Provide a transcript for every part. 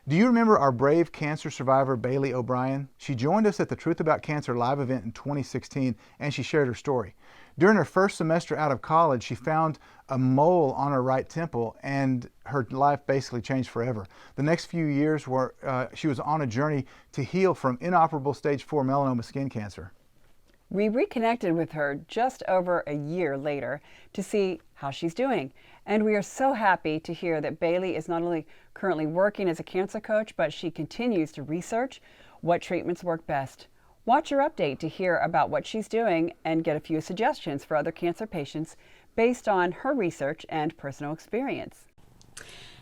Do you remember our brave cancer survivor, Bailey O'Brien? She joined us at the Truth About Cancer live event in 2016, and she shared her story. During her first semester out of college, she found a mole on her right temple, and her life basically changed forever. The next few years she was on a journey to heal from inoperable stage 4 melanoma skin cancer. We reconnected with her just over a year later to see how she's doing. And we are so happy to hear that Bailey is not only currently working as a cancer coach, but she continues to research what treatments work best. Watch her update to hear about what she's doing and get a few suggestions for other cancer patients based on her research and personal experience.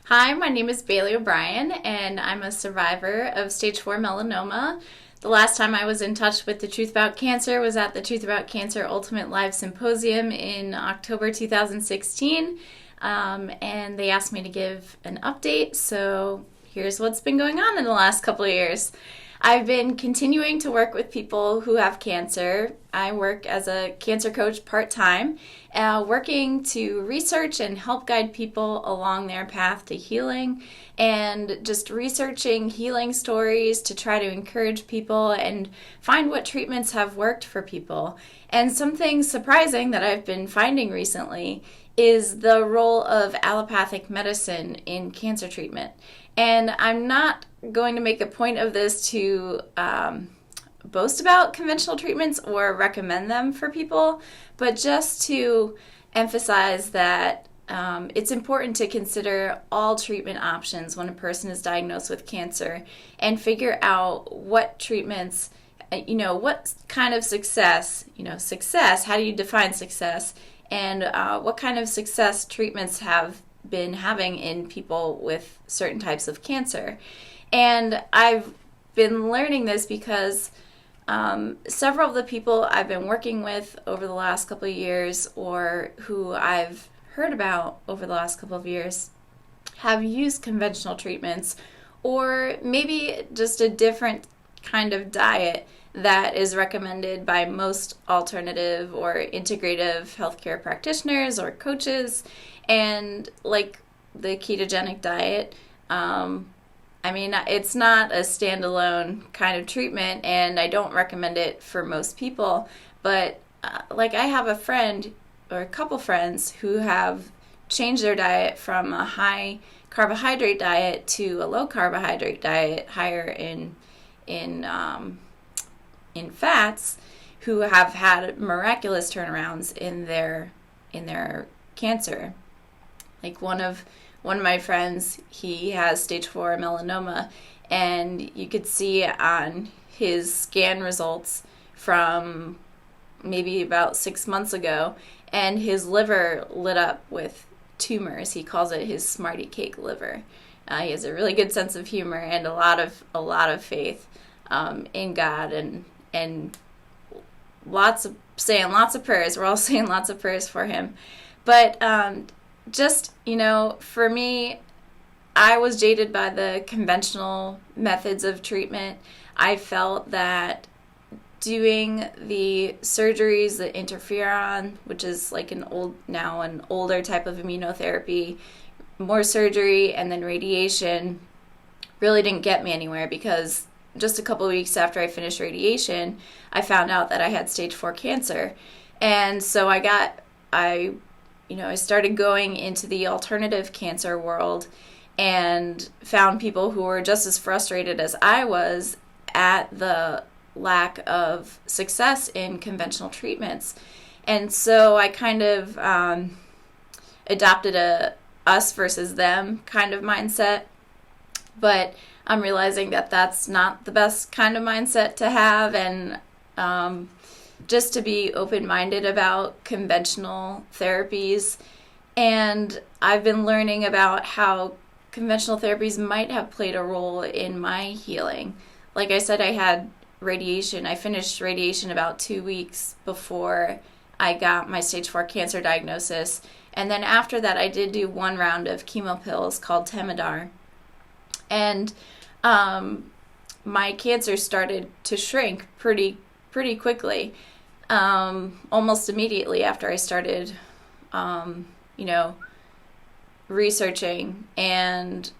Hi, my name is Bailey O'Brien, and I'm a survivor of stage 4 melanoma. The last time I was in touch with the Truth About Cancer was at the Truth About Cancer Ultimate Live Symposium in October 2016, and they asked me to give an update, so here's what's been going on in the last couple of years. I've been continuing to work with people who have cancer. I work as a cancer coach part-time, working to research and help guide people along their path to healing, and just researching healing stories to try to encourage people and find what treatments have worked for people. And something surprising that I've been finding recently is the role of allopathic medicine in cancer treatment. And I'm not going to make a point of this to boast about conventional treatments or recommend them for people, but just to emphasize that it's important to consider all treatment options when a person is diagnosed with cancer and figure out what treatments, what kind of success, how do you define success, and what kind of success treatments have been having in people with certain types of cancer. And I've been learning this because several of the people I've been working with over the last couple of years, or who I've heard about over the last couple of years, have used conventional treatments, or maybe just a different kind of diet that is recommended by most alternative or integrative healthcare practitioners or coaches. And like the ketogenic diet, it's not a standalone kind of treatment, and I don't recommend it for most people. But I have a friend or a couple friends who have changed their diet from a high carbohydrate diet to a low carbohydrate diet, higher in fats, who have had miraculous turnarounds in their cancer. Like one of my friends, he has stage 4 melanoma, and you could see on his scan results from maybe about 6 months ago, and his liver lit up with tumors. He calls it his smarty cake liver. He has a really good sense of humor and a lot of faith in God, and saying lots of prayers. We're all saying lots of prayers for him. But for me, I was jaded by the conventional methods of treatment. I felt that doing the surgeries, the interferon, which is like an older type of immunotherapy, more surgery, and then radiation, really didn't get me anywhere, because just a couple of weeks after I finished radiation, I found out that I had stage 4 cancer. And so I started going into the alternative cancer world and found people who were just as frustrated as I was at the lack of success in conventional treatments. And so I kind of adopted a us versus them kind of mindset. But I'm realizing that that's not the best kind of mindset to have, and just to be open-minded about conventional therapies. And I've been learning about how conventional therapies might have played a role in my healing. Like I said, I had radiation. I finished radiation about 2 weeks before I got my stage 4 cancer diagnosis. And then after that, I did do one round of chemo pills called Temodar. And my cancer started to shrink pretty quickly, almost immediately after I started, researching and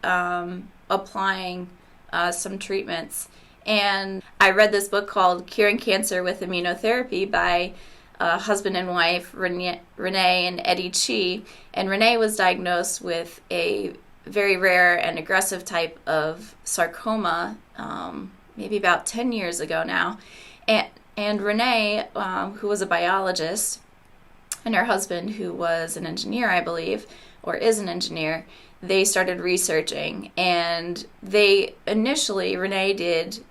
applying some treatments. And I read this book called Curing Cancer with Immunotherapy by husband and wife, Renee and Eddie Chi. And Renee was diagnosed with a very rare and aggressive type of sarcoma, maybe about 10 years ago now. And Renee, who was a biologist, and her husband, who was an engineer, I believe, or is an engineer, they started researching. And Renee did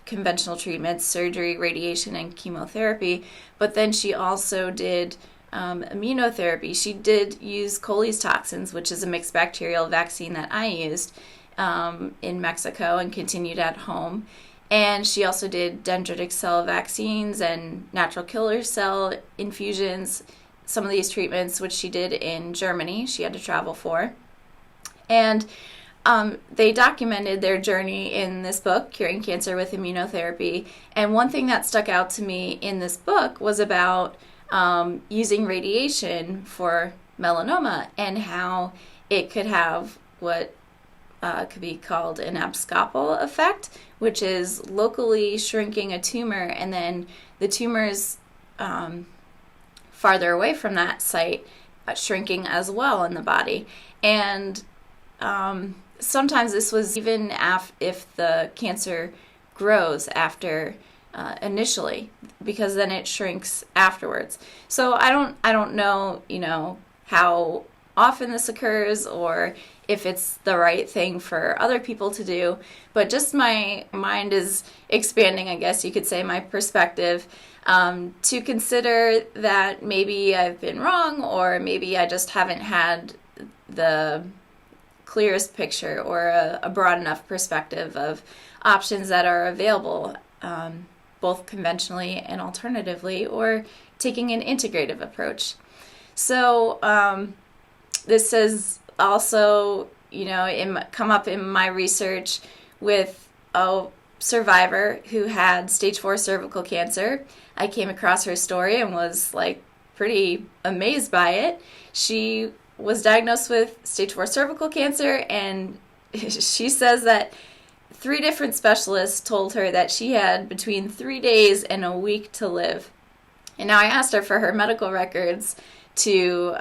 conventional treatments, surgery, radiation, and chemotherapy, but then she also did immunotherapy. She did use Coley's toxins, which is a mixed bacterial vaccine that I used in Mexico and continued at home. And she also did dendritic cell vaccines and natural killer cell infusions, some of these treatments, which she did in Germany. She had to travel for. And they documented their journey in this book, Curing Cancer with Immunotherapy. And one thing that stuck out to me in this book was about using radiation for melanoma and how it could have what could be called an abscopal effect, which is locally shrinking a tumor, and then the tumor's farther away from that site shrinking as well in the body. And sometimes this was even if the cancer grows after initially, because then it shrinks afterwards. So I don't know, how often this occurs or if it's the right thing for other people to do, but just my mind is expanding, I guess you could say, my perspective, to consider that maybe I've been wrong, or maybe I just haven't had the clearest picture or a broad enough perspective of options that are available, both conventionally and alternatively, or taking an integrative approach. So this has also, come up in my research with a survivor who had stage 4 cervical cancer. I came across her story and was pretty amazed by it. She was diagnosed with stage 4 cervical cancer, and she says that 3 different specialists told her that she had between 3 days and a week to live. And now I asked her for her medical records to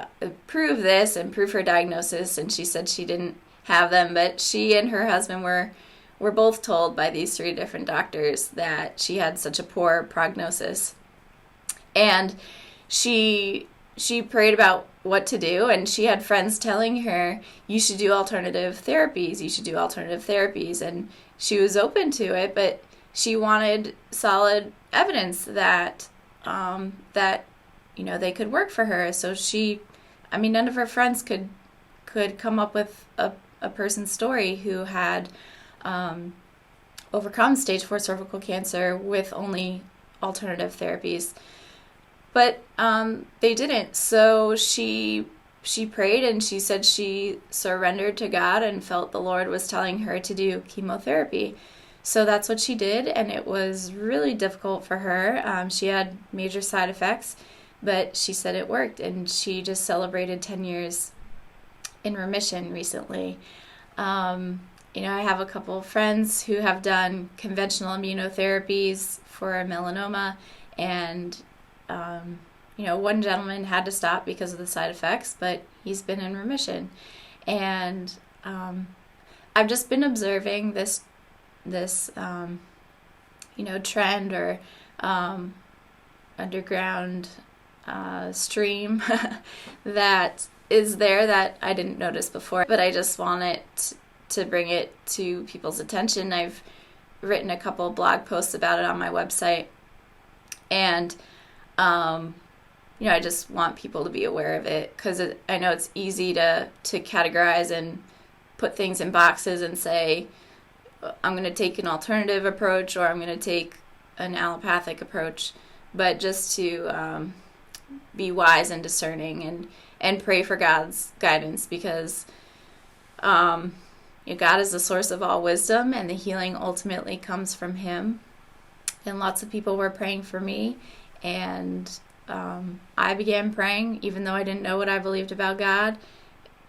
prove this and prove her diagnosis, and she said she didn't have them, but she and her husband were both told by these 3 different doctors that she had such a poor prognosis. And she prayed about what to do, and she had friends telling her, you should do alternative therapies, and she was open to it, but she wanted solid evidence that they could work for her. So none of her friends could come up with a person's story who had overcome stage 4 cervical cancer with only alternative therapies. But they didn't. So she prayed, and she said she surrendered to God and felt the Lord was telling her to do chemotherapy. So that's what she did, and it was really difficult for her. She had major side effects, but she said it worked, and she just celebrated 10 years in remission recently. I have a couple of friends who have done conventional immunotherapies for melanoma, and one gentleman had to stop because of the side effects, but he's been in remission. And I've just been observing this trend or underground stream that is there that I didn't notice before, but I just want to bring it to people's attention. I've written a couple of blog posts about it on my website, and I just want people to be aware of it, because I know it's easy to categorize and put things in boxes and say, I'm going to take an alternative approach, or I'm going to take an allopathic approach, but just to be wise and discerning and pray for God's guidance, because God is the source of all wisdom, and the healing ultimately comes from Him. And lots of people were praying for me, and I began praying, even though I didn't know what I believed about God.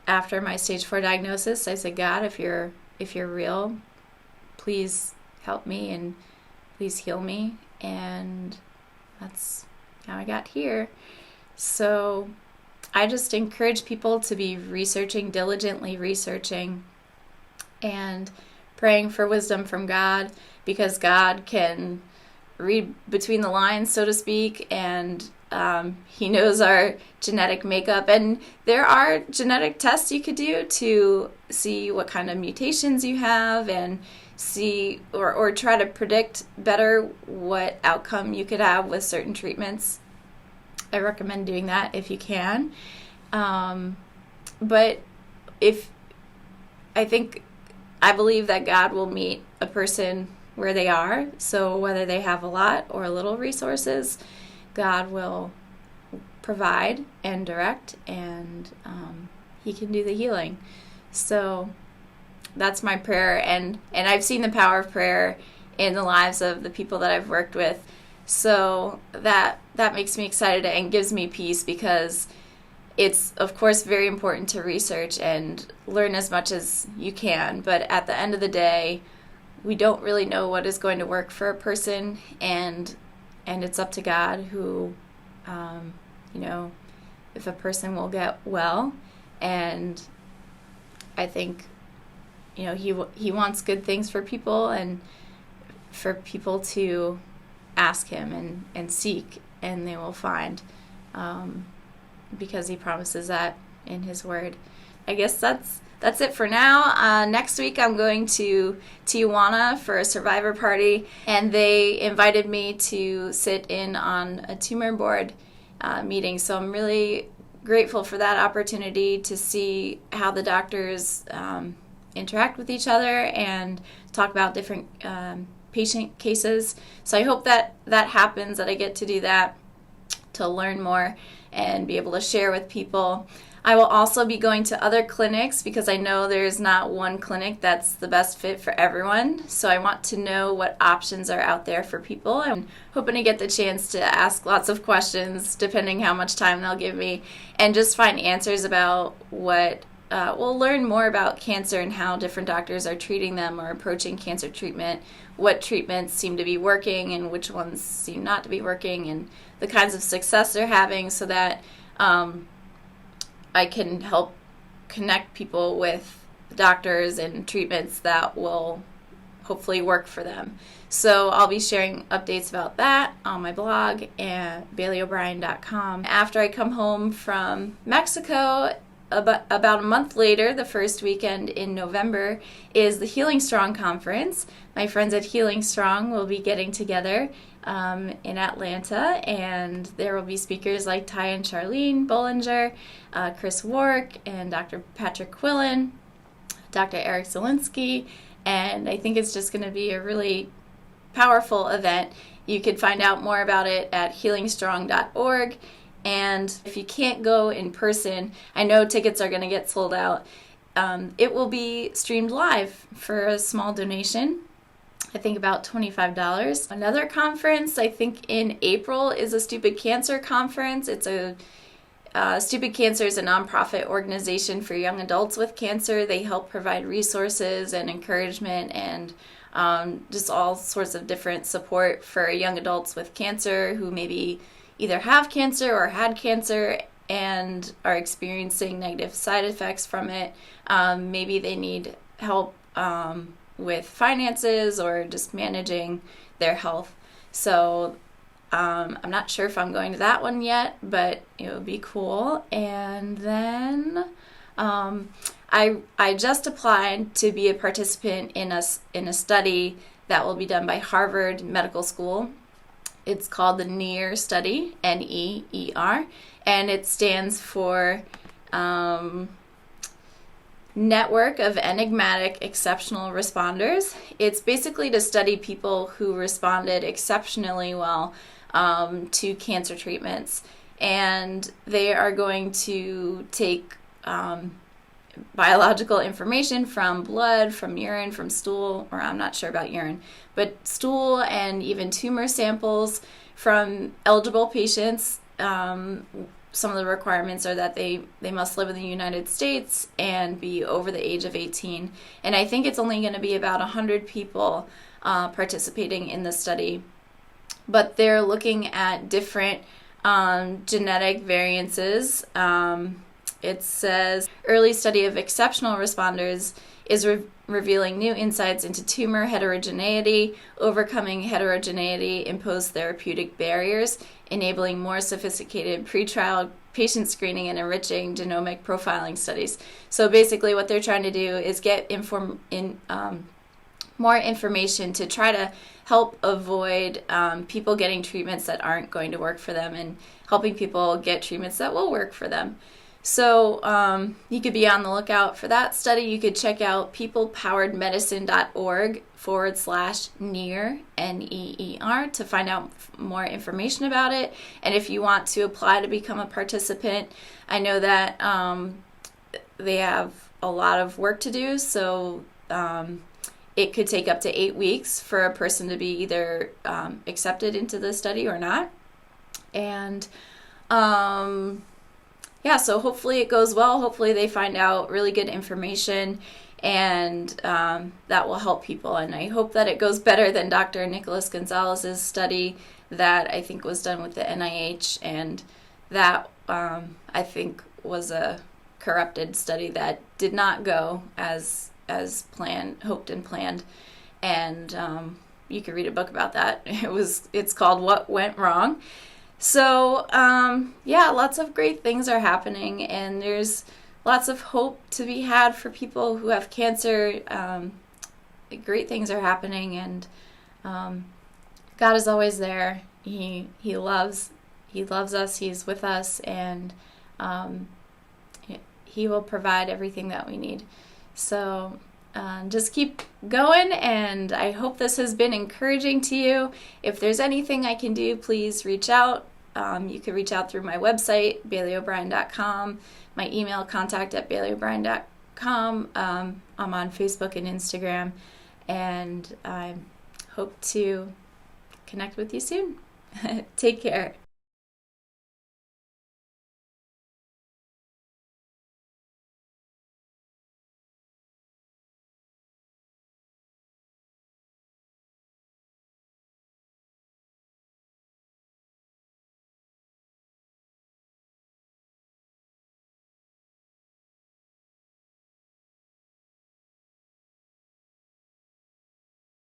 After my stage 4 diagnosis, I said, God, if you're if you're real, please help me and please heal me. And that's how I got here. So I just encourage people to be diligently researching, and praying for wisdom from God, because God can read between the lines, so to speak, and He knows our genetic makeup. And there are genetic tests you could do to see what kind of mutations you have, and see or try to predict better what outcome you could have with certain treatments. I recommend doing that if you can. But I believe that God will meet a person where they are. So whether they have a lot or a little resources, God will provide and direct, and He can do the healing. So that's my prayer, and I've seen the power of prayer in the lives of the people that I've worked with. So that makes me excited and gives me peace, because it's, of course, very important to research and learn as much as you can. But at the end of the day, we don't really know what is going to work for a person, and it's up to God who, if a person will get well. And I think, He wants good things for people, and for people to ask Him and seek, and they will find, because He promises that in His Word. I guess that's it for now. Next week I'm going to Tijuana for a survivor party, and they invited me to sit in on a tumor board meeting. So I'm really grateful for that opportunity to see how the doctors interact with each other and talk about different patient cases. So I hope that happens, that I get to do that, to learn more and be able to share with people. I will also be going to other clinics, because I know there's not one clinic that's the best fit for everyone. So I want to know what options are out there for people. I'm hoping to get the chance to ask lots of questions, depending how much time they'll give me, and just find answers about we'll learn more about cancer and how different doctors are treating them or approaching cancer treatment, what treatments seem to be working and which ones seem not to be working, and the kinds of success they're having, so that I can help connect people with doctors and treatments that will hopefully work for them. So I'll be sharing updates about that on my blog at BaileyO'Brien.com. After I come home from Mexico, about a month later, the first weekend in November, is the Healing Strong Conference. My friends at Healing Strong will be getting together in Atlanta, and there will be speakers like Ty and Charlene Bollinger, Chris Wark, and Dr. Patrick Quillen, Dr. Eric Zielinski, and I think it's just going to be a really powerful event. You could find out more about it at healingstrong.org. And if you can't go in person, I know tickets are going to get sold out. It will be streamed live for a small donation. I think about $25. Another conference, I think in April, is a Stupid Cancer conference. It's Stupid Cancer is a nonprofit organization for young adults with cancer. They help provide resources and encouragement and just all sorts of different support for young adults with cancer who maybe either have cancer or had cancer and are experiencing negative side effects from it. Maybe they need help with finances or just managing their health. So I'm not sure if I'm going to that one yet, but it would be cool. And then I just applied to be a participant in a study that will be done by Harvard Medical School. It's called the NEER study, N-E-E-R, and it stands for Network of Enigmatic Exceptional Responders. It's basically to study people who responded exceptionally well to cancer treatments, and they are going to take biological information from blood, from urine, from stool, or I'm not sure about urine, but stool and even tumor samples from eligible patients, some of the requirements are that they must live in the United States and be over the age of 18. And I think it's only going to be about 100 people participating in the study. But they're looking at different genetic variances. It says, early study of exceptional responders is revealing new insights into tumor heterogeneity, overcoming heterogeneity imposed therapeutic barriers, enabling more sophisticated pretrial patient screening and enriching genomic profiling studies. So basically what they're trying to do is get more information to try to help avoid people getting treatments that aren't going to work for them, and helping people get treatments that will work for them. So you could be on the lookout for that study. You could check out peoplepoweredmedicine.org/NEER, NEER, to find out more information about it. And if you want to apply to become a participant, I know that they have a lot of work to do, so it could take up to 8 weeks for a person to be either accepted into the study or not. And yeah, so hopefully it goes well. Hopefully they find out really good information, and that will help people. And I hope that it goes better than Dr. Nicholas Gonzalez's study that I think was done with the NIH, and that I think was a corrupted study that did not go as planned, hoped and planned. And you could read a book about that. It's called What Went Wrong. So, yeah, lots of great things are happening, and there's lots of hope to be had for people who have cancer. Great things are happening, and God is always there. He loves us. He's with us, and He will provide everything that we need. So just keep going, and I hope this has been encouraging to you. If there's anything I can do, please reach out. You can reach out through my website, BaileyO'Brien.com, my email, contact@BaileyO'Brien.com. I'm on Facebook and Instagram, and I hope to connect with you soon. Take care.